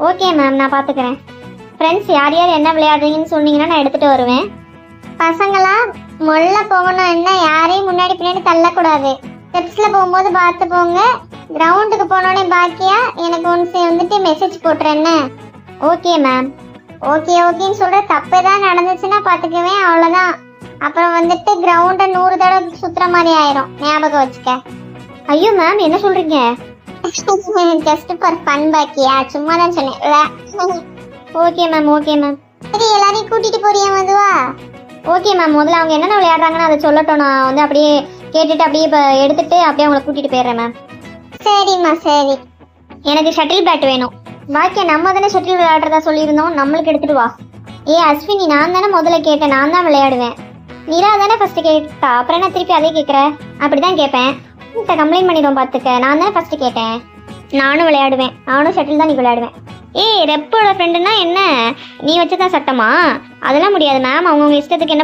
Okay ma'am, நான் பார்த்துக்கிறேன். Friends யார் யார் என்ன விளையாடுறீங்கன்னு சொன்னீங்கன்னா நான் எடுத்துகிட்டு வருவேன். பசங்களா மொல்ல போகணும், என்ன யாரையும் முன்னாடி பின்னாடி தள்ளக்கூடாது. ஸ்டெப்ஸில் போகும்போது பார்த்து போங்க. கிரவுண்டுக்கு போனோடனே பாக்கியா எனக்கு ஒன்ஸ் வந்துட்டு மெசேஜ் போட்டுறேன்னு. Okay ma'am. ஓகே ஓகேன்னு சொல்கிற தப்பு தான் நடந்துச்சுன்னா பார்த்துக்குவேன், அவ்வளோதான். அப்புறம் வந்துட்டு கிரவுண்டை 100 தடவை சுற்றுற மாதிரி ஆயிரும், ஞாபகம் வச்சுக்க. ஐயோ மேம், என்ன சொல்கிறீங்க? ஜஸ்ட் ஃபார் ஃபன் பாக்கியா, சும்மா தான் சொன்னேன். Okay ma'am, okay ma'am. சரி, எல்லாரையும் கூட்டிட்டு போறியா மதுவா? ஓகே மேம், முதல்ல அவங்க என்னென்ன விளையாடுறாங்கன்னு அதை சொல்லட்டும். நான் வந்து அப்படியே கேட்டுட்டு அப்படியே இப்போ எடுத்துட்டு அப்படியே அவங்கள கூட்டிட்டு போயிடுறேன் மேம். சரிம்மா சரி. எனக்கு ஷட்டில் பேட் வேணும். பாக்கியா, நம்ம தானே ஷட்டில் விளையாடுறதா சொல்லியிருந்தோம், நம்மளுக்கு எடுத்துட்டு வா. அஸ்வினி, நான் தானே முதல்ல கேட்டேன், நான் தான் விளையாடுவேன். நீரா தானே ஃபர்ஸ்ட் கேட்டா, அப்புறம் என்ன திருப்பி அதே கேட்குற? அப்படிதான் கேட்பேன். கம்ப்ளைண்ட் பண்ணிடுவோம் பார்த்துக்க. நான் தானே ஃபர்ஸ்ட் கேட்டேன். நானும் விளையாடுவேன், நானும் ஷட்டில் தான் நீ விளையாடுவேன். ரெப்போட ஃப்ரெண்டுன்னா என்ன, நீ வச்சுதான் சட்டமா? அதெல்லாம் முடியாது மேம், அவங்கவுங்க இஷ்டத்துக்கு என்ன